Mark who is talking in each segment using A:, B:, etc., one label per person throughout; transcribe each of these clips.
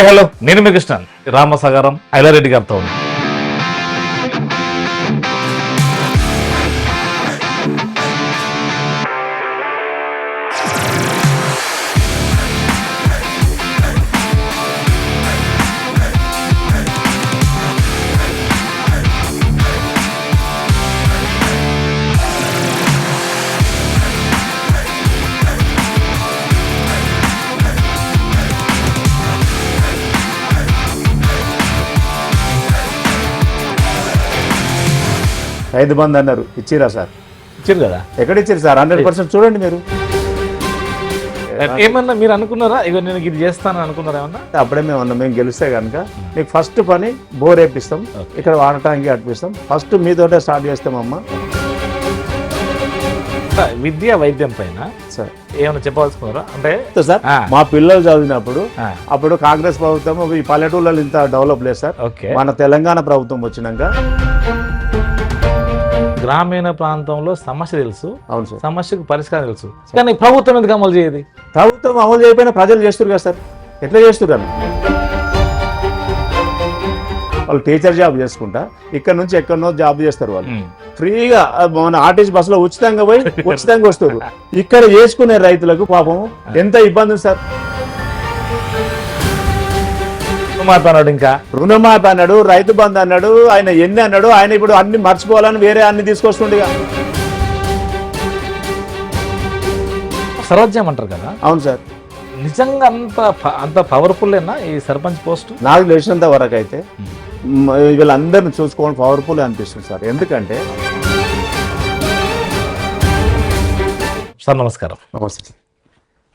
A: Hi hello, నేను మీ కృష్ణ రామసాగరం ఐలారెడ్డి గారితో ఉన్నాను.
B: రైతు బంధు అన్నారు, ఇచ్చిరా సార్?
A: ఇచ్చారు కదా.
B: ఎక్కడ ఇచ్చారు సార్? 100% చూడండి మీరు.
A: ఏమన్నా మీరు అనుకున్నారా ఇక నేను ఇది చేస్తానని అనుకున్నారా ఏమన్నా?
B: అప్పుడే మేము గెలిస్తే కనుక మీకు ఫస్ట్ పని బోర్ వేపిస్తాం, ఇక్కడ వాడటానికి అర్పిస్తాం. First మీతోటే start చేస్తామమ్మా.
A: విద్య వైద్యం పైన
B: సార్
A: ఏమైనా చెప్పవలసుకున్నారా? అంటే
B: సార్ మా పిల్లలు చదివినప్పుడు అప్పుడు కాంగ్రెస్ ప్రభుత్వం ఈ పల్లెటూళ్ళలో ఇంత డెవలప్ లేదు సార్. మన తెలంగాణ ప్రభుత్వం వచ్చినాక
A: గ్రామీణ ప్రాంతంలో సమస్య తెలుసు,
B: అవును సార్,
A: సమస్యకు పరిష్కారం తెలుసు, కానీ ప్రభుత్వం ఎందుకు అమలు చేయదు?
B: ప్రభుత్వం అమలు చేయకపోయినా ప్రజలు చేస్తారు కదా సార్. ఎట్లా చేస్తున్నారు? వాళ్ళు టీచర్ జాబ్ చేసుకుంటా ఇక్కడ నుంచి ఎక్కడనో జాబ్ చేస్తారు. వాళ్ళు ఫ్రీగా మన ఆర్టీసీ బస్సులో ఉచితంగా పోయి ఉచితంగా వస్తారు. ఇక్కడ చేసుకునే రైతులకు పాపం ఎంత ఇబ్బంది ఉంది సార్.
A: ఇంకా
B: రుణమాఫీ అన్నాడు, రైతు బంధు అన్నాడు, ఆయన ఎన్ని అన్నాడు. ఆయన ఇప్పుడు అన్ని మర్చిపోవాలని వేరే అన్ని తీసుకొస్తుండగా.
A: స్వరాజ్యం అంటారు కదా.
B: అవును సార్.
A: నిజంగా అంత పవర్ఫుల్ ఏనా ఈ సర్పంచ్ పోస్ట్?
B: నాకు తెలిసినంత వరకు అయితే వీళ్ళందరినీ చూసుకోవడం పవర్ఫుల్ అనిపిస్తుంది సార్. ఎందుకంటే
A: సార్ నమస్కారం.
B: నమస్తే.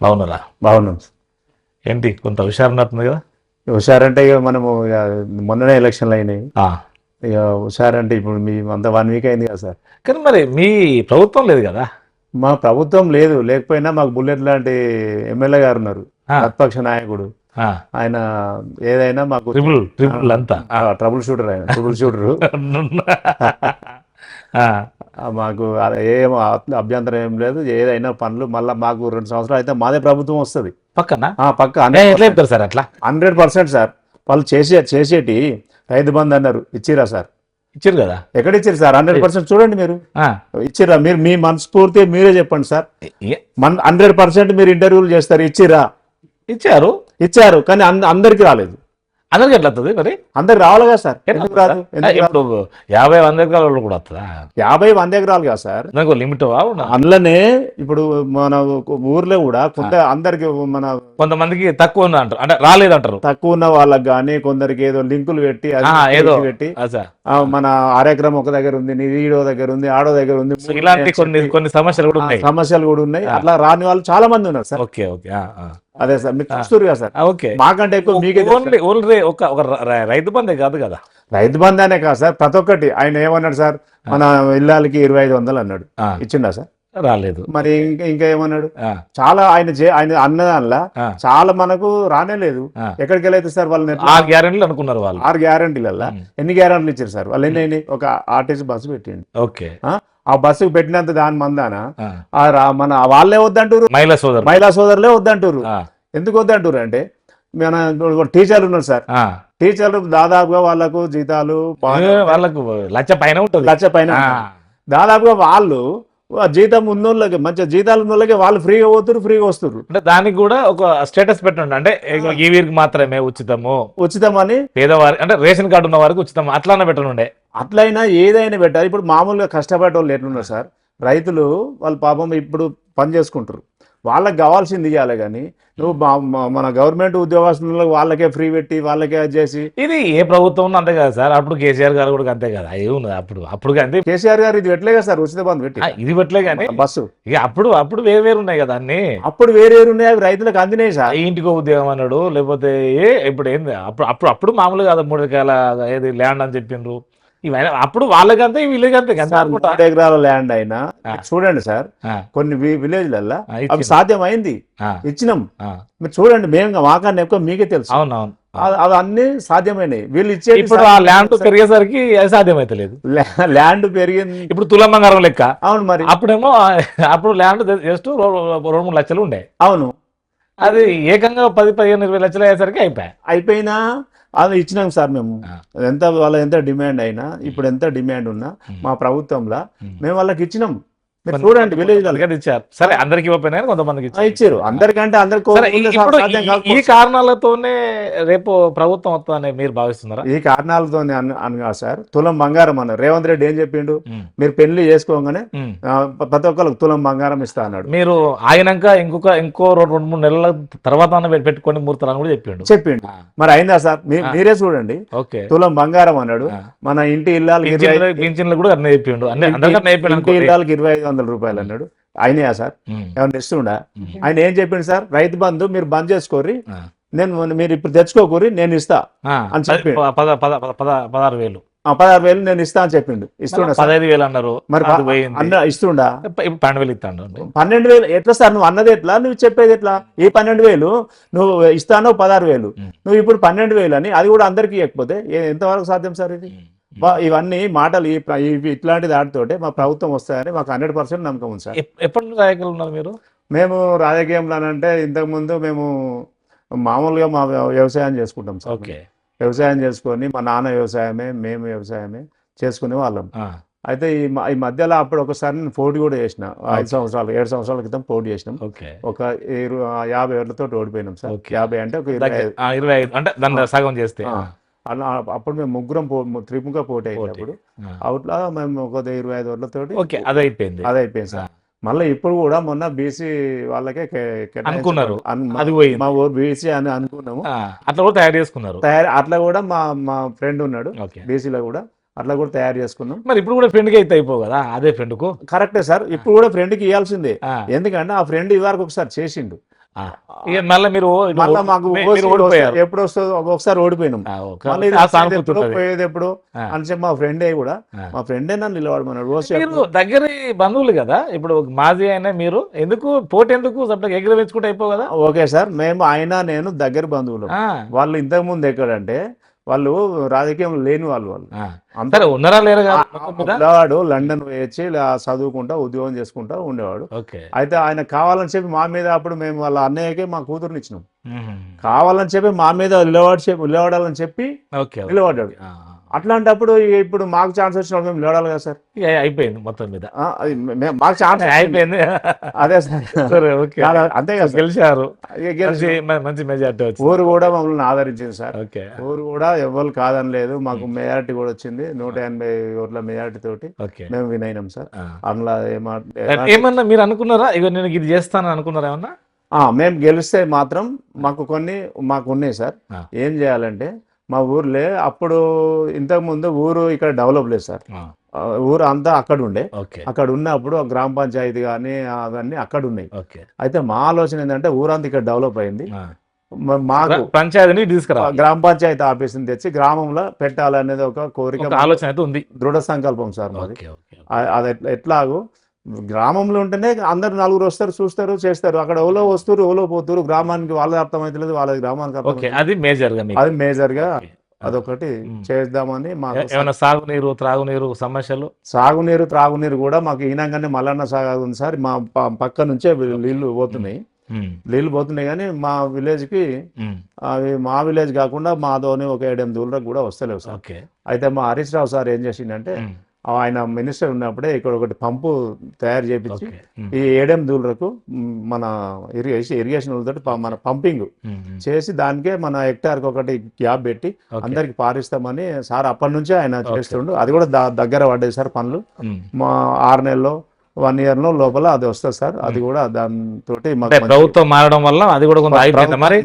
A: బాగున్నారా?
B: బాగున్నాం సార్.
A: ఏంటి కొంత హుషారున్నట్టుంది కదా?
B: హుషారంటే ఇక మనము మొన్ననే ఎలక్షన్లు అయినాయి. ఇక హుషారంటే ఇప్పుడు మీ అంత 1 వీక్ అయింది కదా సార్.
A: కానీ మరి మీ ప్రభుత్వం లేదు కదా?
B: మా ప్రభుత్వం లేదు, లేకపోయినా మాకు బుల్లెట్ లాంటి ఎమ్మెల్యే గారు ఉన్నారు, ప్రతిపక్ష నాయకుడు. ఆయన ఏదైనా మాకు
A: ట్రిపుల్ అంతా
B: ట్రబుల్ షూటర్. ఆయన ట్రబుల్ షూటరు. మాకు ఏం అభ్యంతరం ఏం లేదు. ఏదైనా పనులు మళ్ళీ మాకు 2 సంవత్సరాలు అయితే మాదే ప్రభుత్వం వస్తుంది
A: పక్కన.
B: పక్క
A: సార్ అట్లా
B: 100% సార్. వాళ్ళు చేసేటి రైతు బంధు అన్నారు, ఇచ్చిరా సార్?
A: ఇచ్చారు కదా.
B: ఎక్కడ ఇచ్చారు సార్? 100% చూడండి మీరు. ఇచ్చిరా? మీరు మీ మనస్ఫూర్తి మీరే చెప్పండి సార్. 100% మీరు ఇంటర్వ్యూలు చేస్తారు. ఇచ్చిరా? ఇచ్చారు, కానీ అందరికి రాలేదు.
A: అందరికి ఎట్లా వస్తుంది మరి?
B: అందరికి రావాలి కదా సార్. ఎందుకు రాదు?
A: ఇప్పుడు 50-100 ఎకరాలు కూడా వస్తుందా?
B: 50-100 ఎకరాలు కదా సార్.
A: నాకు లిమిట్
B: అందులోనే ఇప్పుడు మన ఊర్లో కూడా కొంత అందరికి
A: కొంతమందికి తక్కువ అంటారు, అంటే రాలేదంటారు.
B: తక్కువ ఉన్న వాళ్ళకి కానీ కొందరికి ఏదో లింకులు పెట్టి పెట్టి మన ఆర్యక్రమం ఒక దగ్గర ఉంది, ఈడో దగ్గర ఉంది, ఆడో దగ్గర ఉంది,
A: ఇలాంటి కొన్ని సమస్యలు కూడా ఉన్నాయి.
B: అట్లా రాని వాళ్ళు చాలా మంది ఉన్నారు సార్.
A: ఓకే.
B: అదే సార్, మీరు చూస్తారు కదా సార్.
A: ఓకే.
B: మాకంటే ఎక్కువ మీకే.
A: ఓన్లీ ఒక రైతు బంధే కాదు కదా.
B: రైతు బంధానే కాదు సార్, ప్రతి ఒక్కటి. ఆయన ఏమన్నాడు సార్? మన ఇళ్ళకి 2500 అన్నాడు, ఇచ్చిండా సార్? రాలేదు. మరి ఇంకా ఏమన్నాడు? చాలా ఆయన అన్నదానిలా చాలా మనకు రానే లేదు. ఎక్కడికి వెళ్ళైతే సార్ వాళ్ళు
A: 6 గ్యారెంటీలు అనుకున్నారు. వాళ్ళు
B: 6 గ్యారెంటీలల్లా ఎన్ని గ్యారెంటీలు ఇచ్చారు సార్? వాళ్ళు ఎన్ని ఒక ఆర్టీసీ బస్సు పెట్టిండు.
A: ఓకే.
B: ఆ బస్సుకు పెట్టినంత దాని మందాన మన వాళ్ళే వద్దంటారు, మహిళా సోదరులే వద్దంటారు. ఎందుకు వద్దంటారు అంటే మన టీచర్లు ఉన్నారు సార్. టీచర్లు దాదాపుగా వాళ్ళకు జీతాలు
A: వాళ్ళకు 1,00,000 పైన ఉంటుంది.
B: 1,00,000 పైన. దాదాపుగా వాళ్ళు జీతం ఉన్నోళ్ళకి, మంచి జీతాలు ఉన్నోళ్ళకి వాళ్ళు ఫ్రీగా పోతున్నారు, ఫ్రీగా వస్తున్నారు.
A: అంటే దానికి కూడా ఒక స్టేటస్ పెట్టండి, అంటే ఈ వీరికి మాత్రమే ఉచితమని, పేదవారి అంటే రేషన్ కార్డు ఉన్న వారికి ఉచితం అట్లానే పెట్టనుండే.
B: అట్లయినా ఏదైనా పెట్టాలి. ఇప్పుడు మామూలుగా కష్టపడే వాళ్ళు ఎట్లున్నారు సార్? రైతులు వాళ్ళు పాపం ఇప్పుడు పని చేసుకుంటారు, వాళ్ళకి కావాల్సింది ఇవ్వాలి. కానీ నువ్వు మన గవర్నమెంట్ ఉద్యోగస్తులకు వాళ్ళకే ఫ్రీ పెట్టి వాళ్ళకే చేసి,
A: ఇది ఏ ప్రభుత్వం అంతే కదా సార్. అప్పుడు కేసీఆర్ గారు కూడా అంతే కదా. అప్పుడు అంతే.
B: కేసీఆర్ గారు ఇది పెట్టలే కదా సార్, ఉచిత బంధు పెట్టి.
A: ఇది పెట్టలే కానీ
B: బస్సు
A: ఇక అప్పుడు వేరు ఉన్నాయి కదా అన్ని.
B: అప్పుడు వేరు ఉన్నాయి, అవి రైతులకు అందినాయి సార్.
A: ఇంటికో ఉద్యోగం అన్నాడు, లేకపోతే ఇప్పుడు ఏంది అప్పుడు మామూలుగా 3 ఎకరాల ఏది ల్యాండ్ అని చెప్పిండ్రు. ఇవన్నీ అప్పుడు వాళ్ళకంతే వీళ్ళకంతే కదా.
B: 3 ఎకరాల ల్యాండ్ అయినా చూడండి సార్, కొన్ని విలేజ్లల్లా అవి సాధ్యమైంది, ఇచ్చినాం. మీరు చూడండి, మేము మాకన్నా ఎక్కువ మీకే తెలుసు.
A: అవునవును,
B: అవి అన్ని సాధ్యమైనవి. వీళ్ళు ఇచ్చే
A: ఇప్పుడు ఆ ల్యాండ్ పెరిగేసరికి అది సాధ్యమైతలేదు.
B: ల్యాండ్ పెరిగింది
A: ఇప్పుడు తులం బంగారం లెక్క.
B: అవును. మరి
A: అప్పుడు ల్యాండ్ జస్ట్ 2-3 లక్షలు ఉండే.
B: అవును.
A: అది ఏకంగా 10-15-20 లక్షలు అయ్యేసరికి
B: అయిపోయినా అది ఇచ్చినాం సార్ మేము. ఎంత వాళ్ళ ఎంత డిమాండ్ అయినా, ఇప్పుడు ఎంత డిమాండ్ ఉన్నా మా ప్రభుత్వంలో మేము వాళ్ళకి ఇచ్చినాం. మీరు చూడండి విలేజ్
A: ఇచ్చారు. సరే, అందరికి ఇవ్వకపోయినా కొంతమందికి
B: ఇచ్చారు. అందరికంటే అందరికి
A: ఈ కారణాలతోనే రేపు ప్రభుత్వం వస్తుందని మీరు భావిస్తున్నారా?
B: ఈ కారణాలతోనే అనగా సార్, తులం బంగారం అన్నారు. రేవంత్ రెడ్డి ఏం చెప్పిండు, మీరు పెళ్లి చేసుకోగానే ప్రతి ఒక్కరికి తులం బంగారం ఇస్తా అన్నాడు.
A: మీరు ఆయనక ఇంకో 2-3 నెలల తర్వాత పెట్టుకొని ముహూర్తాలను కూడా చెప్పిండు.
B: మరి అయిందా సార్? మీరే చూడండి. తులం బంగారం అన్నాడు. మన ఇంటి ఇళ్ళకి
A: కూడా చెప్పిండు.
B: ఇంటి ఇళ్ళకి 2500 రూపాయలు అన్నాడు. అయినాయా సార్? ఏమన్నా ఇస్తుండా? ఆయన ఏం చెప్పిండు సార్, రైతు బంధు మీరు బంద్ చేసుకోర్రి, మీరు ఇప్పుడు తెచ్చుకోకూరి, నేను ఇస్తా అని చెప్పి 16,000 నేను ఇస్తా అని చెప్పిండు. ఇస్తుండ
A: 15,000 అన్నారు.
B: మరి ఇస్తుండా?
A: 12,000 ఇస్తాడు.
B: 12,000 ఎట్లా సార్? నువ్వు అన్నది ఎట్లా, నువ్వు చెప్పేది ఎట్లా? ఈ 12,000 నువ్వు ఇస్తానో 16,000, నువ్వు ఇప్పుడు 12,000 అని, అది కూడా అందరికీ ఇవ్వకపోతే ఎంతవరకు సాధ్యం సార్? ఇది ఇవన్నీ మాటలు ఇట్లాంటి దాటితోటే మా ప్రభుత్వం వస్తాయని మాకు 100% నమ్మకం ఉంది సార్.
A: ఎప్పటి నుంచి రాజకీయాలు ఉన్నారు మీరు?
B: మేము రాజకీయంలోనంటే ఇంతకుముందు మేము మామూలుగా మా వ్యవసాయం చేసుకుంటాం సార్. వ్యవసాయం చేసుకొని మా నాన్న వ్యవసాయమే, మేము వ్యవసాయమే చేసుకునే వాళ్ళం. అయితే ఈ మధ్యలో అప్పుడు ఒకసారి నేను పోటీ కూడా చేసిన. 7 సంవత్సరాల క్రితం పోటీ చేసినాం. ఒక 50 ఏళ్లతో ఓడిపోయినాం సార్. 50 అంటే ఒక
A: 25 అంటే దాన్ని సగం చేస్తే
B: అలా. అప్పుడు మేము ముగ్గురం త్రిముఖ పోటీ అయినప్పుడు అవుట్లా మేము ఒక 25 ఓట్లతోటి
A: అది అయిపోయింది సార్.
B: మళ్ళీ ఇప్పుడు కూడా మొన్న బీసీ వాళ్ళకే
A: అనుకున్నారు,
B: మా ఊరు బీసీ అని అనుకున్నాము.
A: అట్లా కూడా తయారు చేసుకున్నారు.
B: అట్లా కూడా మా ఫ్రెండ్ ఉన్నాడు బీసీలో కూడా, అట్లా కూడా తయారు చేసుకున్నాం.
A: మరి ఇప్పుడు కూడా ఫ్రెండ్కి అయితే అయిపో కదా, అదే ఫ్రెండ్ కు
B: కరెక్టే సార్. ఇప్పుడు కూడా ఫ్రెండ్కి ఇవ్వాల్సిందే, ఎందుకంటే ఆ ఫ్రెండ్ ఇవరకు ఒకసారి చేసిండు.
A: మళ్ళీ మీరు
B: మాకు ఎప్పుడు వస్తుందో ఒకసారి ఓడిపోయినాం. పోయేది ఎప్పుడు అని చెప్పి మా ఫ్రెండే కూడా, మా ఫ్రెండే నన్ను నిలబడమన్నాడు.
A: దగ్గర బంధువులు కదా, ఇప్పుడు మాజీ అయినా మీరు ఎందుకు పోటీ ఎందుకు ఎగ్రవేసుకుంటే అయిపో కదా?
B: ఓకే సార్, మేము ఆయన నేను దగ్గర బంధువులు. వాళ్ళు ఇంతకు ముందు ఎక్కడంటే వాళ్ళు రాజకీయంలో లేని వాళ్ళు
A: ఉన్నారా లేరు?
B: ఉండేవాడు లండన్ వచ్చి చదువుకుంటా ఉద్యోగం చేసుకుంటా ఉండేవాడు. అయితే ఆయన కావాలని చెప్పి మా మీద, అప్పుడు మేము వాళ్ళ అన్నయ్యకే మా కూతురుని ఇచ్చినాం. కావాలని చెప్పి మా మీద నిలబడాలని చెప్పి నిలబడ్డాడు. అట్లాంటప్పుడు ఇప్పుడు మాకు ఛాన్స్ వచ్చినప్పుడు మేము నిలబడాలి కదా సార్.
A: అయిపోయింది మొత్తం మీద,
B: మాకు ఛాన్స్ అయిపోయింది. అదే సార్, అంతే కదా,
A: గెలిచారు, మంచి మెజార్టీ.
B: ఊరు కూడా మమ్మల్ని ఆదరించింది సార్. ఊరు కూడా ఎవరు కాదని లేదు, మాకు మెజార్టీ కూడా వచ్చింది. 180 ఓట్ల మెజార్టీ తోటి మేము విన్ అయినాం సార్. అందులో
A: ఏమన్నా మీరు అనుకున్నారా, ఇక నేను ఇది చేస్తాను అనుకున్నారా ఏమన్నా?
B: మేము గెలిస్తే మాత్రం మాకు ఉన్నాయి సార్. ఏం చేయాలంటే మా ఊర్లే అప్పుడు ఇంతకు ముందు ఊరు ఇక్కడ డెవలప్ లేదు సార్. ఊరు అంతా అక్కడ ఉండే. అక్కడ ఉన్నప్పుడు గ్రామ పంచాయతీ కానీ అవన్నీ అక్కడ ఉన్నాయి. అయితే మా ఆలోచన ఏంటంటే ఊరంతా ఇక్కడ డెవలప్ అయింది, మాకు
A: పంచాయతీని తీసుకురా,
B: గ్రామ పంచాయతీ ఆఫీస్ని తెచ్చి గ్రామంలో పెట్టాలనేది ఒక కోరిక,
A: ఆలోచన అయితే ఉంది,
B: దృఢ సంకల్పం సార్ మాది. అది ఎట్లాగో గ్రామంలో ఉంటేనే అందరు నలుగురు వస్తారు, చూస్తారు, చేస్తారు. అక్కడ ఎవరో వస్తారు, ఎవరో పోతారు. గ్రామానికి వాళ్ళకి అర్థమైతలేదు, వాళ్ళ గ్రామానికి
A: అది మేజర్ గా
B: అదొకటి చేద్దామని.
A: మాకు సాగునీరు త్రాగునీరు సమస్యలు,
B: సాగునీరు త్రాగునీరు కూడా మాకు ఈనంగానే మల్లన్న సాగు ఉంది సార్. మా పక్క నుంచే నీళ్లు పోతున్నాయి. కానీ మా విలేజ్ కి అవి మా విలేజ్ కాకుండా మాతోనే ఒక 7-8 దూలకు కూడా వస్తలేవు సార్. అయితే మా హరీష్ రావు సార్ ఏం చేసిండంటే, ఆయన మినిస్టర్ ఉన్నప్పుడే ఇక్కడ ఒకటి పంపు తయారు చేపించి ఈ 7 దూలకు మన ఇరిగేషన్ తోటి మన పంపింగ్ చేసి దానికే మన హెక్టార్కి ఒకటి గ్యాప్ పెట్టి అందరికి పారిస్తామని సార్ అప్పటి నుంచే ఆయన చేస్తుండు. అది కూడా దగ్గర పడ్డది సార్ పనులు. మా 6 నెలల్లో 1 year లోపల అది వస్తుంది సార్. అది కూడా దాంతో
A: ప్రభుత్వం మారడం వల్ల అది కూడా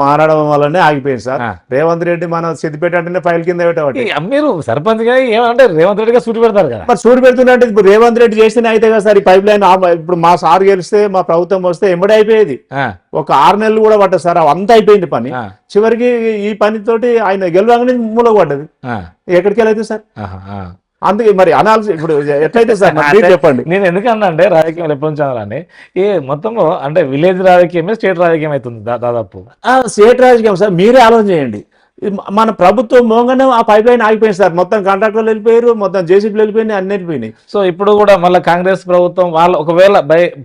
B: మారడం వల్లనే ఆగిపోయింది సార్. రేవంత్ రెడ్డి మన సిద్దిపేట అంటే ఫైల్ కింద పెట్టబట్టి
A: మీరు సర్పంచ్ గా ఏమంటే రేవంత్ రెడ్డిగా సూటి పెడతారు కదా.
B: మరి సూటి పెడుతున్నట్టు ఇప్పుడు రేవంత్ రెడ్డి చేస్తేనే అయితే కదా సార్ ఈ పైప్ లైన్. ఇప్పుడు మా సార్ గెలిస్తే మా ప్రభుత్వం వస్తే ఎంబడి అయిపోయేది. ఒక 6 నెలలు కూడా పట్టదు సార్, అంతా అయిపోయింది పని. చివరికి ఈ పనితోటి ఆయన గెలవగానే మూలకు పడ్డది. ఎక్కడికి వెళ్ళైతే సార్? అందుకే మరి అనాల్సి ఇప్పుడు ఎట్లయితే సార్ చెప్పండి.
A: నేను ఎందుకన్నా అంటే రాజకీయం ఎప్పటి నుంచి అనాలని మొత్తం అంటే విలేజ్ రాజకీయమే స్టేట్ రాజకీయం అవుతుంది దాదాపు.
B: స్టేట్ రాజకీయం సార్, మీరే ఆలోచన చేయండి. మన ప్రభుత్వం మోగానే ఆ పైప్ లైన్ ఆగిపోయింది సార్. మొత్తం కాంట్రాక్టర్లు వెళ్ళిపోయారు, మొత్తం జేసీబీలు వెళ్ళిపోయినాయి, అన్ని వెళ్ళిపోయినాయి.
A: సో ఇప్పుడు కూడా మళ్ళీ కాంగ్రెస్ ప్రభుత్వం వాళ్ళ ఒకవేళ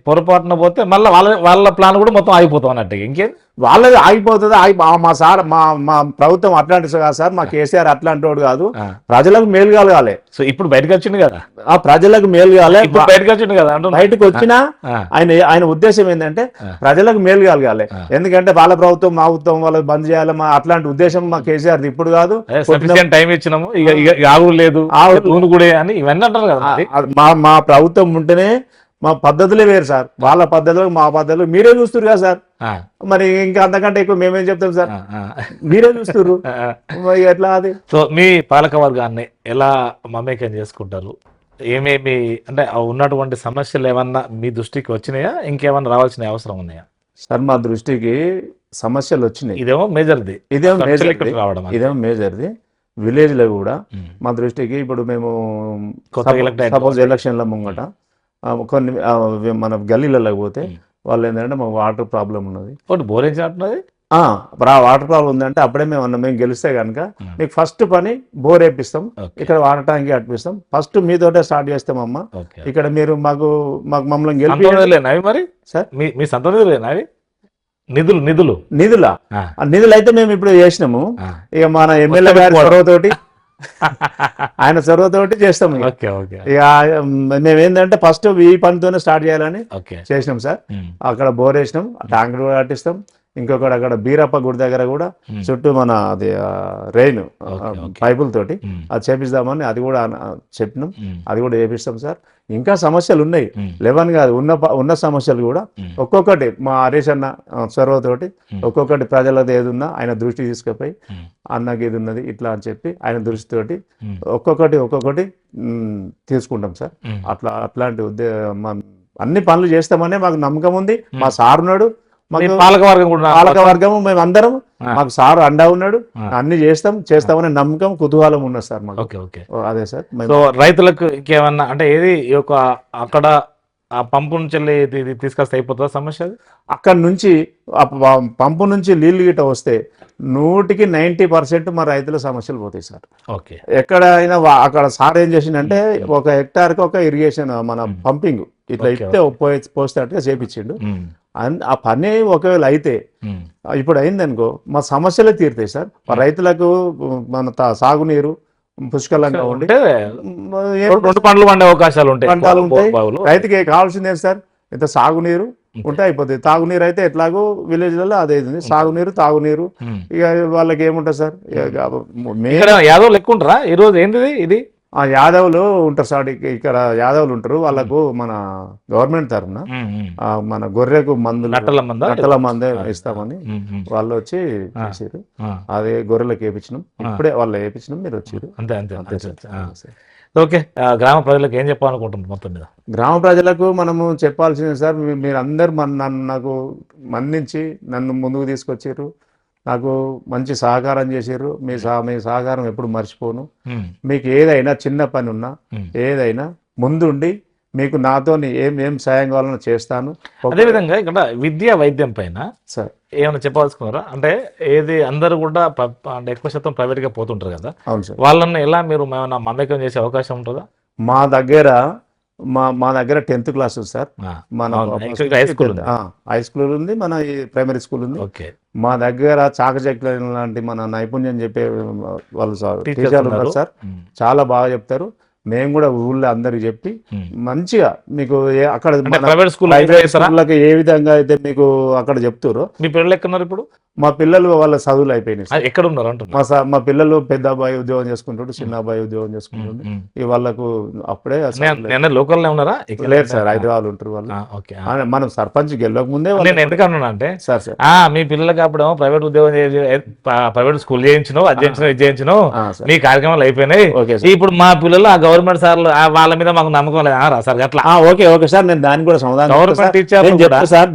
A: పొరపాటున పోతే మళ్ళీ వాళ్ళ ప్లాన్ కూడా మొత్తం ఆగిపోతాం అన్నట్టు. ఇంకేం
B: వాళ్ళది ఆగిపోతుంది మా సార్ మా ప్రభుత్వం అట్లాంటి కాదు సార్, మా కేసీఆర్ అట్లాంటి వాడు కాదు, ప్రజలకు మేలు కలగాలి.
A: సో ఇప్పుడు బయటకు వచ్చింది కదా,
B: ఆ ప్రజలకు మేలు కాలే,
A: ఇప్పుడు బయటకు వచ్చింది కదా అంటున్నా.
B: బయటకు వచ్చినా ఆయన ఉద్దేశం ఏంటంటే ప్రజలకు మేలు కలగాలి. ఎందుకంటే వాళ్ళ ప్రభుత్వం మా ప్రభుత్వం వాళ్ళకి బంద్ చేయాలి, మా అట్లాంటి ఉద్దేశం మా కేసీఆర్ ఇప్పుడు కాదు.
A: టైం ఇచ్చినాము, ఇక ఆగు లేదు నూనె కూడా అని ఇవన్నీ అంటారు కదా.
B: మా ప్రభుత్వం ఉంటేనే మా పద్ధతులే వేరు సార్, వాళ్ళ పద్ధతులు మా పద్ధతులు మీరే చూస్తున్నారు కదా సార్. మరి ఇంకా అంతకంటే ఎక్కువ మేమేం చెప్తాం సార్, మీరే చూస్తున్నారు ఎట్లా అది.
A: సో మీ పాలక వర్గాన్ని ఎలా మమేకం చేసుకుంటారు? ఏమేమి అంటే ఉన్నటువంటి సమస్యలు ఏమన్నా మీ దృష్టికి వచ్చినాయా, ఇంకేమన్నా రావాల్సిన అవసరం ఉన్నాయా?
B: సార్ మా దృష్టికి సమస్యలు వచ్చినాయి.
A: ఇదేమో మేజర్ది,
B: ఇదేమో మేజర్ది. విలేజ్ లో కూడా మా దృష్టికి ఇప్పుడు మేము సపోజ్ ఎలక్షన్ల ముంగట కొన్ని మన గల్లీలలో పోతే వాళ్ళు ఏంటంటే మాకు వాటర్ ప్రాబ్లం ఉన్నది,
A: బోరేజ్ అంటున్నది.
B: వాటర్ ప్రాబ్లం ఉందంటే అప్పుడే మేము గెలిస్తే కనుక మీకు ఫస్ట్ పని బోర్ వేపిస్తాం, ఇక్కడ వాటర్ ట్యాంక్ అట్పిస్తాం, ఫస్ట్ మీతోటే స్టార్ట్ చేస్తామమ్మా. ఇక్కడ మీరు మమ్మల్ని గెలిపి
A: మరి సార్ మీ సొంత నిధులా
B: అయితే మేము ఇప్పుడు చేసినాము. ఇక మన ఎమ్మెల్యే గారి చొరవతోటి ఆయన చొరవతోటి చేస్తాము. ఇక మేమేంటంటే ఫస్ట్ ఈ పనితోనే స్టార్ట్ చేయాలని చేసినాం సార్. అక్కడ బోర్ వేసినాం, ట్యాంక్ కూడా కట్టిస్తాం. ఇంకొకటి అక్కడ బీరప్ప గుడి దగ్గర కూడా చుట్టూ మన అది రెయిన్ పైపులతోటి అది చేపిస్తామని అది కూడా చెప్పినాం, అది కూడా చేపిస్తాం సార్. ఇంకా సమస్యలు ఉన్నాయి, 11 కాదు, ఉన్న సమస్యలు కూడా ఒక్కొక్కటి మా హరీష్ అన్న చొరవతోటి ఒక్కొక్కటి ప్రజలది ఏది ఉన్నా ఆయన దృష్టి తీసుకుపోయి అన్నకి ఇది ఉన్నది ఇట్లా అని చెప్పి ఆయన దృష్టితోటి ఒక్కొక్కటి తీసుకుంటాం సార్. అట్లాంటి అన్ని పనులు చేస్తామనే మాకు నమ్మకం ఉంది. మా సార్ ఉన్నాడు, పాలక వర్గం మేము అందరం, మాకు సార్ అండా ఉన్నాడు, అన్ని చేస్తామనే నమ్మకం కుతూహలం ఉన్నది సార్ మాకు. అదే సార్.
A: సో రైతులకు ఇంకేమన్నా అంటే ఏది అక్కడ ఆ పంపు నుంచి తీసుకొస్తే అయిపోతుందా సమస్య?
B: అక్కడ నుంచి పంపు నుంచి నీళ్లు గిట్ట వస్తే 90% మా రైతుల సమస్యలు పోతాయి సార్. ఎక్కడైనా అక్కడ సార్ ఏం చేసిండంటే 1 హెక్టార్కి ఒక ఇరిగేషన్ మన పంపింగ్ ఇట్లా ఇస్తే పోసేటట్టుగా చేపించిండు. ఆ పని ఒకవేళ అయితే ఇప్పుడు అయిందనుకో మా సమస్యలే తీరుతాయి సార్. రైతులకు మన సాగునీరు పుష్కలంగా ఉండి
A: 2 పంటలు పండే అవకాశాలు ఉంటాయి.
B: రైతుకి కావాల్సింది ఏంటి సార్, ఇంత సాగునీరు ఉంటే అయిపోతుంది. తాగునీరు అయితే ఎట్లాగో విలేజ్లలో అదే సాగునీరు తాగునీరు. ఇక వాళ్ళకి ఏముంటుంది సార్,
A: యాదవ్ లెక్క ఉంటారా ఈ రోజు ఏంటిది ఇది?
B: యాదవులు ఉంటారు సార్, ఇక్కడ యాదవులు ఉంటారు. వాళ్ళకు మన గవర్నమెంట్ తరఫున మన గొర్రెకు నట్టల మందే ఇస్తామని వాళ్ళు వచ్చి చేసారు. అదే గొర్రెలకు వేయించినాం, ఇప్పుడే వాళ్ళు వేయించినాం, మీరు వచ్చారు.
A: అంతే. ఓకే, గ్రామ ప్రజలకు ఏం చెప్పాలనుకుంటున్నారు మొత్తం మీద?
B: గ్రామ ప్రజలకు మనము చెప్పాల్సింది సార్, మీరు అందరు నాకు మన్నించి నన్ను ముందుకు తీసుకొచ్చారు, నాకు మంచి సహకారం చేసారు. మీ సహకారం ఎప్పుడు మర్చిపోను. మీకు ఏదైనా చిన్న పని ఉన్నా ఏదైనా ముందుండి మీకు నాతో ఏం సాయం కావాలన్నా చేస్తాను.
A: అదేవిధంగా ఇక్కడ విద్యా వైద్యం పైన
B: సార్
A: ఏమైనా చెప్పాల్సుకున్నారా? అంటే ఏది అందరూ కూడా అంటే ఎక్కువ శాతం ప్రైవేట్ గా పోతుంటారు కదా.
B: అవును సార్.
A: వాళ్ళని ఎలా మీరు ఏమైనా మమేకం చేసే అవకాశం ఉంటుందా?
B: మా దగ్గర 10th క్లాస్ ఉంది సార్. మన హై స్కూల్ ఉంది, మన ప్రైమరీ స్కూల్ ఉంది. మా దగ్గర చాకచక్య లాంటి మన నైపుణ్యం చెప్పే వాళ్ళు టీచర్లు ఉన్నారు సార్, చాలా బాగా చెప్తారు. మేము కూడా ఊళ్ళో అందరికి చెప్పి మంచిగా మీకు అక్కడ
A: ప్రైవేట్ స్కూళ్ళకి
B: ఏ విధంగా అయితే మీకు అక్కడ చెప్తారో.
A: మీ పిల్లలు ఎక్కడున్నారు ఇప్పుడు?
B: మా పిల్లలు వాళ్ళ చదువులు అయిపోయినాయి.
A: ఎక్కడ ఉన్నారు అంటున్నారు?
B: మా పిల్లలు పెద్ద అబ్బాయి ఉద్యోగం చేసుకుంటాడు, చిన్న అబ్బాయి ఉద్యోగం చేసుకుంటాడు. ఈ వాళ్ళకు అప్పుడే
A: లోకల్ ఉన్నారా?
B: లేదు సార్, హైదరాబాద్ ఉంటారు వాళ్ళు. మనం సర్పంచ్ గెలవక ముందే
A: నేను ఎందుకన్నా అంటే
B: సార్
A: మీ పిల్లలకి అప్పుడు ప్రైవేట్ ఉద్యోగం ప్రైవేట్ స్కూల్ చేయించినావు, అది చేయించినావు, ఇది చేయించినావు, మీ కార్యక్రమాలు అయిపోయినాయి. ఇప్పుడు మా పిల్లలు ఆ గవర్నమెంట్ సార్లు వాళ్ళ మీద మాకు నమ్మకం లేదు సార్. అట్లా
B: ఓకే సార్, నేను దానికి కూడా సమాధానం
A: గవర్నమెంట్ టీచర్
B: సార్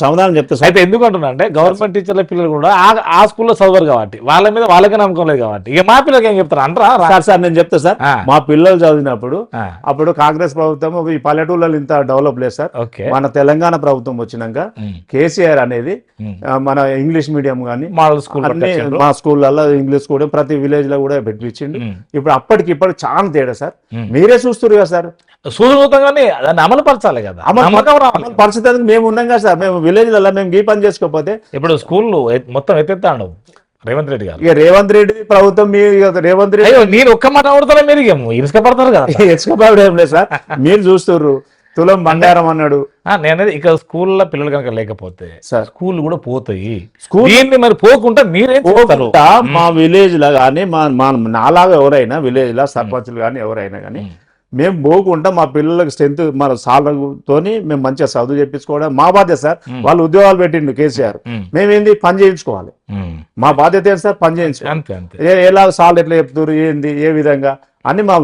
B: సమాధానం చెప్తా సార్.
A: అయితే ఎందుకు అంటున్నా అంటే గవర్నమెంట్ టీచర్ల పిల్లలు కూడా ఆ స్కూల్లో చదవరు కాబట్టి వాళ్ళ మీద వాళ్ళకే నమ్మకం లేదు కాబట్టి ఇక మా పిల్లలకి ఏం చెప్తారు అంటారా?
B: సార్ నేను చెప్తా సార్, మా పిల్లలు చదివినప్పుడు అప్పుడు కాంగ్రెస్ ప్రభుత్వం ఈ పల్లెటూళ్ళలో ఇంత డెవలప్ లేదు సార్. మన తెలంగాణ ప్రభుత్వం వచ్చినాక కేసీఆర్ అనేది మన ఇంగ్లీష్ మీడియం కానీ మా స్కూళ్ళల్లో ఇంగ్లీష్ కూడా ప్రతి విలేజ్ లో కూడా పెట్టించిండు. ఇప్పుడు అప్పటికి చాలా తేడా సార్. మీరే చూస్తున్నారు కదా సార్.
A: సుదృఢంగానే దాన్ని అమలు పరచాలి కదా, నమ్మకం రావాలి.
B: పరిస్థితి మేము ఉన్నాం కదా సార్. మేము విలేజ్లలో మేము ఈ పని చేసుకోకపోతే
A: ఇప్పుడు స్కూళ్ళు మొత్తం ఎత్తెత్తాడు రేవంత్ రెడ్డి గారు.
B: ఇక రేవంత్ రెడ్డి ప్రభుత్వం రేవంత్ రెడ్డి
A: నేను ఒక్క మాట ఆడుతారా మీరు ఇసుక పడతారు కదా.
B: ఇసుకపోవడం ఏం లేదు సార్, మీరు చూస్తుర్రు. తులం బంగారం అన్నాడు.
A: నేనది ఇక్కడ స్కూల్లో పిల్లలు కనుక లేకపోతే స్కూల్ కూడా పోతాయి.
B: స్కూల్
A: మరి పోకుండా మీరేం పోతారు?
B: మా విలేజ్ లో కానీ మా నాలాగా ఎవరైనా విలేజ్ లో సర్పంచులు కానీ ఎవరైనా కానీ మేము పోకుండా మా పిల్లలకు స్ట్రెంత్ మన సాలతోని మేము మంచిగా చదువు చెప్పించుకోవడం మా బాధ్యత సార్. వాళ్ళు ఉద్యోగాలు పెట్టిండు కేసీఆర్, మేమేంది పని చేయించుకోవాలి. మా బాధ్యత ఏంటి సార్, పని చేయించుకోవాలి. ఎలా సాల్ ఎట్లా చెప్తారు, ఏంది ఏ విధంగా అని మా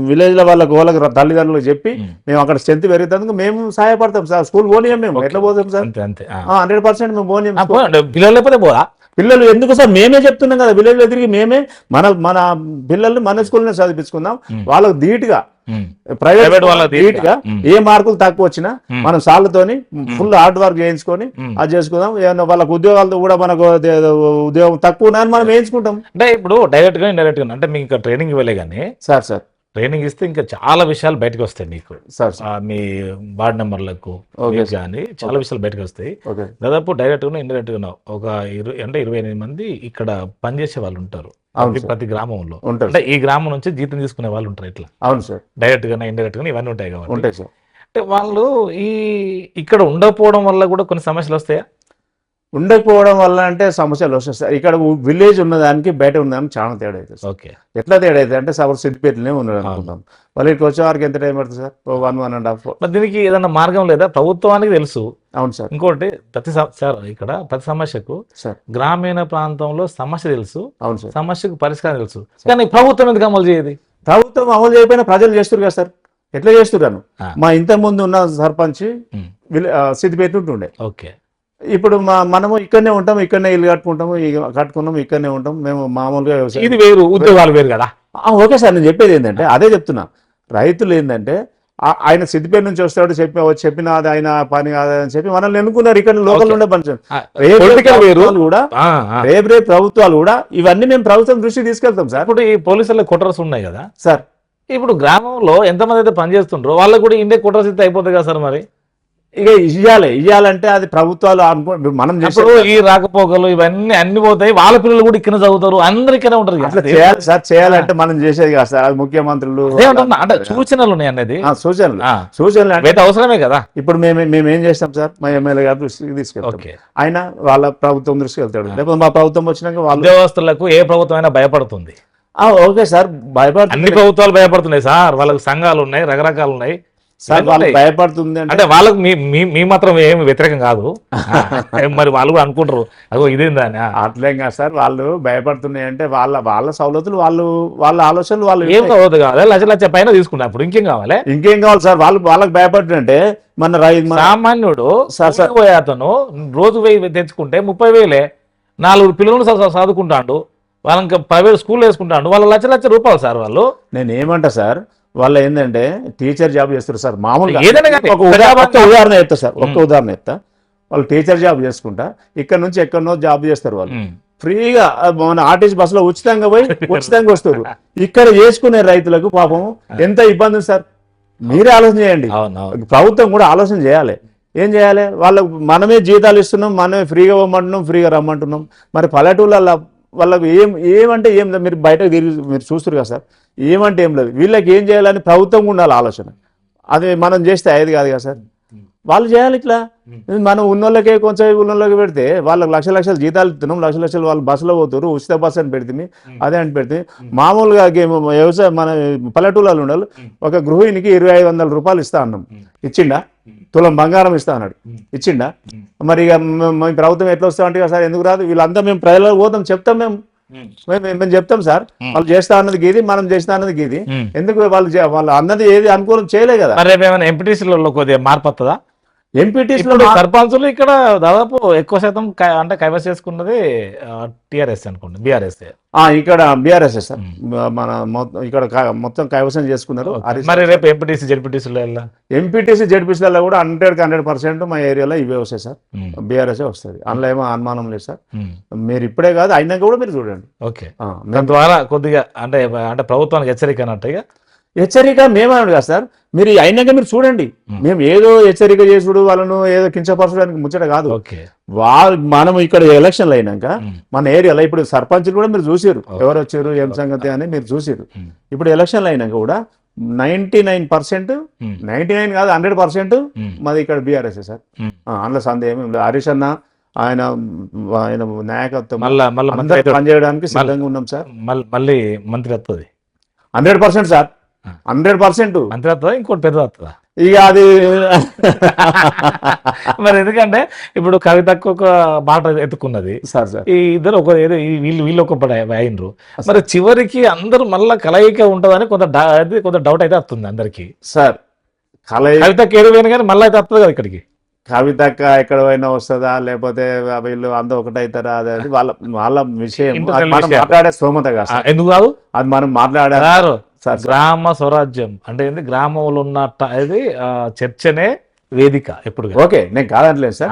B: విలేజ్ల వాళ్ళకి తల్లిదండ్రులకు చెప్పి మేము అక్కడ స్ట్రెంత్ పెరిగేందుకు మేము సహాయపడతాం సార్. స్కూల్ పోనీయం మేము ఎట్లా పోతాం సార్, 100% మేము పోనీయం.
A: పిల్లలు లేకపోతే పోరా
B: పిల్లలు ఎందుకు సార్, మేమే చెప్తున్నాం కదా విలేజ్లో తిరిగి మేమే మన పిల్లల్ని మన స్కూల్నే చదివించుకుందాం. వాళ్ళకు ధీటుగా ప్రైవేట్ వాళ్ళ ధీటుగా ఏ మార్కులు తక్కువ వచ్చినా మనం సార్లతోని ఫుల్ హార్డ్ వర్క్ చేయించుకొని అది చేసుకుందాం. ఏమన్నా వాళ్ళకి ఉద్యోగాలతో కూడా మనకు ఉద్యోగం తక్కువ ఉన్నాయని మనం వేయించుకుంటాం.
A: అంటే ఇప్పుడు డైరెక్ట్ గా ఇండైరెక్ట్ గా అంటే మీకు ఇంకా ట్రైనింగ్ ఇవ్వలే కానీ
B: సార్
A: ట్రైనింగ్ ఇస్తే ఇంకా చాలా విషయాలు బయటకు వస్తాయి మీకు
B: సార్.
A: మీ వార్డ్ నెంబర్లకు కానీ చాలా విషయాలు బయటకు వస్తాయి. దాదాపు డైరెక్ట్ గా ఇండైరెక్ట్ గా ఒక 28 మంది ఇక్కడ పనిచేసే వాళ్ళు ఉంటారు ప్రతి గ్రామంలో. అంటే ఈ గ్రామం నుంచి జీతం తీసుకునే వాళ్ళు ఉంటారు ఇట్లా.
B: అవును సార్,
A: డైరెక్ట్ గా ఇండైరెక్ట్ గా ఇవన్నీ ఉంటాయి కాబట్టి.
B: ఉంటాయి సార్.
A: అంటే వాళ్ళు ఇక్కడ ఉండకపోవడం వల్ల కూడా కొన్ని సమస్యలు వస్తాయా?
B: ఉండకపోవడం వల్ల అంటే సమస్యలు వస్తాయి సార్. ఇక్కడ విలేజ్ ఉన్నదానికి బయట ఉన్నదానికి చాలా తేడా అవుతుంది.
A: ఓకే,
B: ఎట్లా తేడా అవుతుంది అంటే సార్ సిద్దిపేటలోనే ఉన్నాడు అనుకుంటాం, వాళ్ళు ఇక్కడికి వచ్చే వారికి ఎంత టైం పడుతుంది సార్? 1.5.
A: దీనికి ఏదైనా మార్గం లేదా? ప్రభుత్వానికి తెలుసు.
B: అవును సార్.
A: ఇంకోటి ఇక్కడ ప్రతి సమస్యకు గ్రామీణ ప్రాంతంలో సమస్య తెలుసు, అవును సార్, సమస్యకు పరిష్కారం తెలుసు, కానీ ప్రభుత్వం ఎందుకు అమలు చేయదు?
B: ప్రభుత్వం అమలు చేయకపోయినా ప్రజలు చేస్తారు కదా సార్. ఎట్లా చేస్తున్నాను, మా ఇంత ముందు ఉన్న సర్పంచ్ సిద్దిపేట ఉంటుండే.
A: ఓకే,
B: ఇప్పుడు మనము ఇక్కడనే ఉంటాం, ఇక్కడనే ఇల్లు కట్టుకున్నాం, ఇక్కడనే ఉంటాం. మేము మామూలుగా వ్యవసాయం,
A: ఇది వేరు, ఉద్యోగాలు వేరు కదా.
B: ఓకే సార్, నేను చెప్పేది ఏంటంటే అదే చెప్తున్నా. రైతులు ఏంటంటే ఆయన సిద్దిపేట నుంచి వస్తాడు చెప్పిన అది ఆయన పని కాదని చెప్పి మనల్ని ఎన్నుకున్నారు. ఇక్కడ లోకల్ ఉండే పని కూడా రేపు ప్రభుత్వాలు కూడా ఇవన్నీ మేము ప్రభుత్వం దృష్టికి తీసుకెళ్తాం సార్.
A: ఇప్పుడు ఈ పోలీసుల కుట్రస్ ఉన్నాయి కదా
B: సార్.
A: ఇప్పుడు గ్రామంలో ఎంతమంది అయితే పనిచేస్తుండ్రో వాళ్ళకు కూడా ఇండియా కుట్రస్ అయితే అయిపోతుంది కదా సార్. మరి
B: ఇక ఇయ్యాలంటే అది ప్రభుత్వాలు మనం
A: ఈ రాకపోకలు ఇవన్నీ అన్ని పోతాయి. వాళ్ళ పిల్లలు కూడా ఇక్కడ చదువుతారు, అందరు ఇక్కడే ఉంటారు.
B: అట్లా చేయాలి సార్. చేయాలంటే మనం చేసేది కాదు సార్, అది ముఖ్యమంత్రులు
A: అంటే సూచనలు ఉన్నాయి అనేది.
B: సూచనలు
A: అంటే అవసరమే కదా.
B: ఇప్పుడు మేము ఏం చేస్తాం సార్, మా ఎమ్మెల్యే గారు దృష్టికి తీసుకెళ్తాం, ఆయన వాళ్ళ ప్రభుత్వం దృష్టికి వెళ్తాడు. లేకపోతే మా ప్రభుత్వం వచ్చినాక వాళ్ళ
A: ఉద్యోగస్తులకు ఏ ప్రభుత్వం అయినా భయపడుతుంది.
B: ఓకే సార్, భయపడుతుంది.
A: అన్ని ప్రభుత్వాలు భయపడుతున్నాయి సార్. వాళ్ళకి సంఘాలు ఉన్నాయి, రకరకాలు ఉన్నాయి
B: సార్. వాళ్ళకి భయపడుతుంది
A: అంటే వాళ్ళకు మీ మాత్రం ఏమి వ్యతిరేకం కాదు. మరి వాళ్ళు కూడా అనుకుంటారు అదో ఇదేందని.
B: అట్లేం కాదు సార్, వాళ్ళు భయపడుతున్నాయి అంటే వాళ్ళ సౌలతులు వాళ్ళ ఆలోచనలు వాళ్ళు
A: ఏం కావద్దు కావాలి. లక్ష పైన తీసుకున్నప్పుడు ఇంకేం కావాలి సార్.
B: వాళ్ళకి భయపడుతుంటే మన
A: సామాన్యుడు పోయే అతను రోజు 1000 తెచ్చుకుంటే 30,000 4 పిల్లలను చదువుకుంటాడు, వాళ్ళకి ప్రైవేట్ స్కూల్ వేసుకుంటాడు, వాళ్ళ లక్ష రూపాయలు సార్. వాళ్ళు
B: నేను ఏమంటా సార్, వాళ్ళు ఏంటంటే టీచర్ జాబ్ చేస్తారు సార్. మామూలుగా
A: ఒక
B: ఉదాహరణ చెప్తా సార్, ఉదాహరణ చెప్తా. వాళ్ళు టీచర్ జాబ్ చేసుకుంటా ఇక్కడ నుంచి ఎక్కడనో జాబ్ చేస్తారు. వాళ్ళు ఫ్రీగా మన ఆర్టీసీ బస్సులో ఉచితంగా పోయి ఉచితంగా వస్తారు. ఇక్కడ చేసుకునే రైతులకు పాపం ఎంత ఇబ్బంది సార్. మీరే ఆలోచన చేయండి, ప్రభుత్వం కూడా ఆలోచన చేయాలి. ఏం చేయాలి? వాళ్ళకు మనమే జీతాలు ఇస్తున్నాం, మనమే ఫ్రీగా పోమంటున్నాం, ఫ్రీగా రమ్మంటున్నాం. మరి పల్లెటూళ్ళ వాళ్ళకు ఏమంటే ఏం మీరు బయటకు తిరిగి మీరు చూస్తారు కదా సార్, ఏమంటే ఏం లేదు. వీళ్ళకి ఏం చేయాలని ప్రభుత్వం ఉండాలి ఆలోచన. అది మనం చేస్తే అయ్యేది కాదు కదా సార్. వాళ్ళు చేయాలి ఇట్లా. మనం ఉన్నోళ్ళకే కొంచెం ఉన్నోళ్ళకి పెడితే వాళ్ళకి లక్షల జీతాలు ఇస్తున్నాం, లక్షలు వాళ్ళు బస్సులో పోతారు, ఉచిత బస్సు అని పెడితే అదే అని పెడితే మామూలుగా వ్యవసాయం మన పల్లెటూళ్ళలో ఉండాలి. ఒక గృహిణికి 2,500 రూపాయలు ఇస్తా అన్నాం, ఇచ్చిండా? తులం బంగారం ఇస్తా అన్నాడు, ఇచ్చిండా? మరి ఇక మేము ప్రభుత్వం ఎట్లా వస్తామంటే సార్ ఎందుకు రాదు? వీళ్ళంతా మేము ప్రజలకు పోతాం, చెప్తాం, మేము చెప్తాం సార్. వాళ్ళు చేస్తా అన్నది గీది, మనం చేస్తా అన్నది గీది. ఎందుకు వాళ్ళు అన్నది ఏది అనుకూలం చేయలే కదా.
A: ఎంపీటీసీలలో కొద్దిగా మార్పు వస్తుందా? ఎంపీటీసీలో సర్పంచులు ఇక్కడ దాదాపు ఎక్కువ శాతం అంటే కైవసం చేసుకున్నది టిఆర్ఎస్ అనుకోండి, బీఆర్ఎస్.
B: ఇక్కడ బీఆర్ఎస్ సార్, మన ఇక్కడ మొత్తం కైవసం చేసుకున్నారు.
A: మరి రేపు ఎంపీటీసీ
B: జెడ్పీసీలలో కూడా 100% మా ఏరియాలో ఇవే వస్తాయి సార్. బీఆర్ఎస్ వస్తుంది, అందులో ఏమో అనుమానం లేదు సార్. మీరు ఇప్పుడే కాదు అయినా కూడా మీరు చూడండి.
A: ఓకే, దాని ద్వారా కొద్దిగా అంటే ప్రభుత్వానికి హెచ్చరిక అన్నట్టుగా
B: హెచ్చరిక మేమన్నాడు కదా సార్, మీరు అయినాక మీరు చూడండి, మేము ఏదో హెచ్చరిక చేసుడు వాళ్ళను ఏదో కించపరచడానికి ముచ్చట కాదు. మనం ఇక్కడ ఎలక్షన్లు అయినాక మన ఏరియాలో ఇప్పుడు సర్పంచ్లు కూడా మీరు చూసారు, ఎవరు వచ్చారు ఏం సంగతి అని మీరు చూసారు. ఇప్పుడు ఎలక్షన్లు అయినాక కూడా 99%, 99 కాదు 100% మాది ఇక్కడ బీఆర్ఎస్ సార్. అందులో సందేహం లేదు. హరీష్ అన్న ఆయన నాయకత్వం పనిచేయడానికి సిద్ధంగా ఉన్నాం సార్.
A: మళ్ళీ మంత్రి వస్తుంది
B: 100% సార్, 100%
A: మంత్రి వస్తుందా ఇంకోటి పెద్ద వస్తుందా
B: ఇక అది
A: మరి? ఎందుకంటే ఇప్పుడు కవితకు ఒక మాట ఎత్తుకున్నది
B: సార్ సార్,
A: ఈ ఇద్దరు ఒక ఏదో వీళ్ళు ఒక అయినరు, మరి చివరికి అందరూ మళ్ళా కలయిక ఉంటుందని కొంత డౌట్ అయితే వస్తుంది అందరికి
B: సార్.
A: కవితకు ఏదో పోయినా కానీ మళ్ళీ అయితే వస్తుంది కదా ఇక్కడికి.
B: కవితక్క ఎక్కడ పోయినా వస్తుందా లేకపోతే వీళ్ళు అందరూ ఒకటైతారా, అది వాళ్ళ వాళ్ళ విషయం. మాట్లాడే స్తోమత కాదు,
A: ఎందుకు కాదు, అది
B: మనం మాట్లాడారు.
A: గ్రామ స్వరాజ్యం అంటే ఏంది, గ్రామంలో ఉన్న ఇది చర్చనే వేదిక ఎప్పుడు.
B: ఓకే, నేను కాదంటలేదు సార్.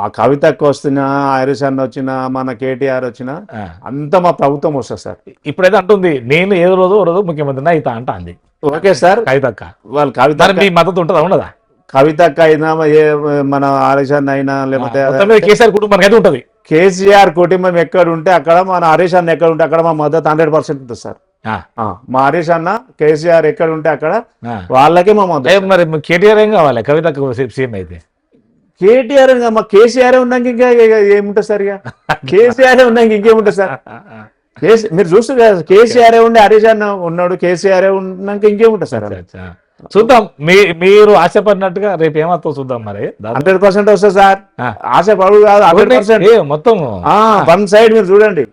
B: ఆ కవితకు వస్తున్నా, హరీష్ అన్న వచ్చినా, మన కేటీఆర్ వచ్చినా అంతా మా ప్రభుత్వం వస్తుంది సార్.
A: ఇప్పుడైతే అంటుంది నేను ఏదో రోజు ముఖ్యమంత్రి అయితా అంట అంది.
B: ఓకే సార్,
A: కవితక్క
B: వాళ్ళు కవిత
A: మీ మద్దతు ఉంటుందా ఉండదా?
B: కవితక్క అయినా మన హరీష్ అన్న అయినా లేకపోతే
A: కేసీఆర్ కుటుంబానికి అయితే ఉంటది.
B: కేసీఆర్ కుటుంబం ఎక్కడ ఉంటే అక్కడ మన హరీష్ అన్న ఎక్కడ ఉంటే అక్కడ మా మద్దతు 100% ఉంటుంది సార్. మా హరీష్ అన్న కేసీఆర్ ఎక్కడ ఉంటే అక్కడ వాళ్ళకే మా మద్దతు.
A: మరి కేటీఆర్ ఏం కావాలి కవితకు సీఎం అయితే?
B: కేటీఆర్ మా కేసీఆర్ ఉన్నాక ఇంకా ఏముంటుంది సార్? ఇక కేసీఆర్ ఉన్నాక ఇంకేముంటుంది సార్? మీరు చూస్తారు కదా, కేసీఆర్ ఉండి హరీష్ అన్న ఉన్నాడు, కేసీఆర్ ఉన్నాక ఇంకేముంటుంది సార్?
A: చూద్దాం, మీరు ఆశపడినట్టుగా రేపు ఏమవుతుందో చూద్దాం. మరి
B: 100% వస్తుంది సార్, ఆశపడు కాదు 100%.
A: మొత్తం
B: వన్ సైడ్ మీరు చూడండి.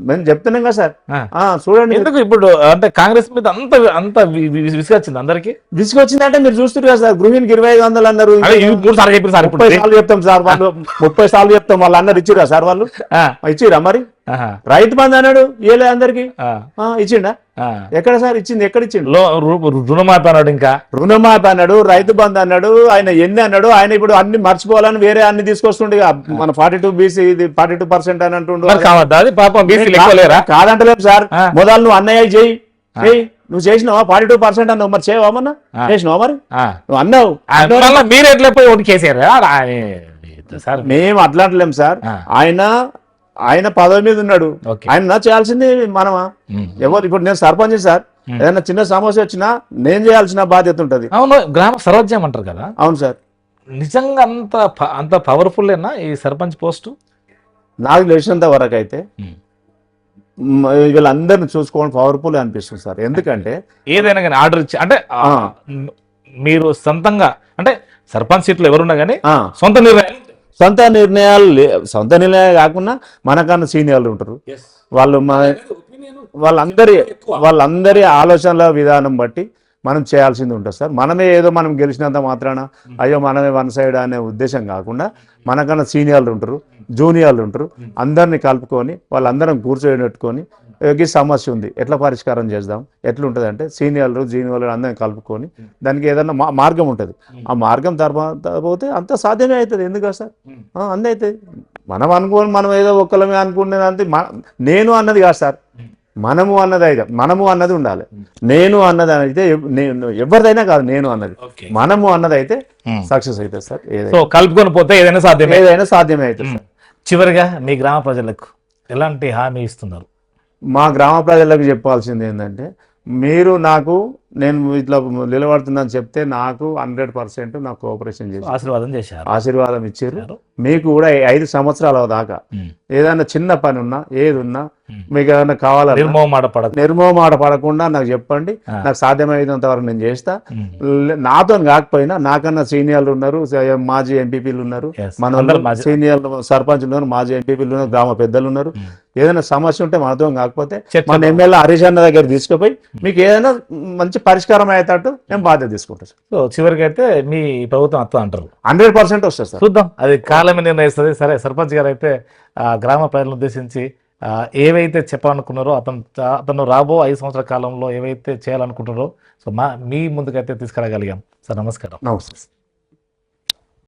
B: మేము చెప్తున్నాం కదా సార్, చూడండి.
A: ఎందుకు ఇప్పుడు అంటే కాంగ్రెస్ మీద అంత విసుగొచ్చింది అందరికి?
B: విసుగొచ్చిందంటే మీరు చూస్తారు కదా సార్, గృహిణికి 2500 అన్నారు,
A: 3 సార్లు చెప్పారు సార్.
B: 30 సార్లు చెప్తాం సార్, వాళ్ళు 30 సార్లు చెప్తాం. వాళ్ళు అన్నారు ఇచ్చిరా సార్? వాళ్ళు ఇచ్చిరా? మరి రైతు బంధు అన్నాడు ఏలే అందరికి, ఇచ్చిండా? ఎక్కడ సార్ ఇచ్చింది? ఎక్కడ ఇచ్చిండు?
A: రుణమాఫీ అన్నాడు, ఇంకా
B: రుణమాఫీ అన్నాడు, రైతు బంధు అన్నాడు, ఆయన ఎన్ని అన్నాడు. ఆయన ఇప్పుడు అన్ని మర్చిపోవాలని వేరే అన్ని తీసుకొస్తుండే. మన 42 BC ఇది 42% అని అంటుండు. కాదంటలేము సార్. మొదలు నువ్వు అన్నయ్య చెయ్యి, నువ్వు చేసినావా 42% అన్నావు, మరి చేయవా? మొన్న చేసినావా? మరి నువ్వు అన్నావు,
A: మీరు ఎట్లా పోయి ఓటు కేసారు సార్?
B: మేము అట్లా అంటలేము సార్. ఆయన పదవి మీద ఉన్నాడు, ఆయన చేయాల్సింది మనమా? ఎవరు? ఇప్పుడు నేను సర్పంచ్ సార్, ఏదైనా చిన్న సమస్య వచ్చినా నేను చేయాల్సిన బాధ్యత ఉంటది.
A: అవును, గ్రామ స్వరాజ్యం అంటారు కదా.
B: అవును సార్.
A: నిజంగా అంత పవర్ఫుల్ ఏనా ఈ సర్పంచ్ పోస్టు?
B: నాకు తెలిసినంత వరకు అయితే వీళ్ళందరినీ చూసుకోవడం పవర్ఫుల్ అనిపిస్తుంది సార్. ఎందుకంటే
A: ఏదైనా కానీ ఆర్డర్ ఇచ్చి అంటే మీరు సొంతంగా అంటే సర్పంచ్ సీట్లు ఎవరున్నా కానీ సొంత నిర్ణయాలు
B: సొంత నిర్ణయాలు కాకుండా మనకన్నా సీనియర్లు ఉంటారు. వాళ్ళందరి ఆలోచనల విధానం బట్టి మనం చేయాల్సింది ఉంటుంది సార్. మనమే ఏదో మనం గెలిచినంత మాత్రాన అయ్యో మనమే వన్ సైడ్ అనే ఉద్దేశం కాకుండా మనకన్నా సీనియర్లు ఉంటారు, జూనియర్లు ఉంటారు, అందరినీ కలుపుకొని వాళ్ళందరం కూర్చోబెట్టుకొని ఈ సమస్య ఉంది ఎట్లా పరిష్కారం చేద్దాం, ఎట్లుంటుంది అంటే సీనియర్లు జూనియర్లు అందరిని కలుపుకొని దానికి ఏదన్నా మార్గం ఉంటుంది. ఆ మార్గం తర్వాత పోతే అంత సాధ్యమే అవుతుంది. ఎందుకు సార్? అంతే అవుతుంది. మనం ఏదో ఒక్కలమే అనుకునేది అంతే. నేను అన్నది కాదు సార్, మనము అన్నది అయితే మనము అన్నది ఉండాలి. నేను అన్నది అయితే ఎవరిదైనా కాదు, నేను అన్నది మనము అన్నది అయితే సక్సెస్ అవుతుంది సార్.
A: కలుపుకొని పోతే ఏదైనా
B: సాధ్యమే అవుతుంది సార్.
A: చివరిగా మీ గ్రామ ప్రజలకు ఎలాంటి హామీ ఇస్తున్నారు?
B: మా గ్రామ ప్రజలకు చెప్పాల్సింది ఏంటంటే, మీరు నాకు నేను ఇట్లా నిలబడుతున్నాను చెప్తే నాకు 100% నాకు కోఆపరేషన్ చేసి ఆశీర్వాదం ఇచ్చారు. మీకు కూడా 5 సంవత్సరాల దాకా ఏదైనా చిన్న పని ఉన్నా ఏది ఉన్నా మీకు ఏదైనా కావాలని నిర్మోహమాట పడకుండా నాకు చెప్పండి. నాకు సాధ్యమైనంత వరకు నేను చేస్తా. నాతో కాకపోయినా నాకన్నా సీనియర్లు ఉన్నారు, మాజీ ఎంపీపీలు ఉన్నారు, మన సీనియర్ సర్పంచ్లు ఉన్నారు, మాజీ ఎంపీపీలు ఉన్నారు, గ్రామ పెద్దలు ఉన్నారు. ఏదైనా సమస్య ఉంటే మనతో కాకపోతే మన ఎమ్మెల్యే హరీష్ అన్న దగ్గర తీసుకుపోయి మీకు ఏదైనా మంచి పరిష్కారం అయ్యేటట్టు నేను బాధ్యత తీసుకుంటాను.
A: సో చివరికి అయితే మీ ప్రభుత్వం వస్తుంది అంటారు?
B: 100% వస్తుంది సార్.
A: చూద్దాం, అది కాలమే నిర్ణయిస్తుంది. సరే, సర్పంచ్ గారు అయితే గ్రామ ప్రజలను ఉద్దేశించి ఏవైతే చెప్పాలనుకున్నారో అతను రాబో 5 సంవత్సరాల కాలంలో ఏవైతే చేయాలనుకుంటున్నారో సో మీ ముందుకైతే తీసుకురాగలిగాం సార్. నమస్కారం.
B: నమస్తే.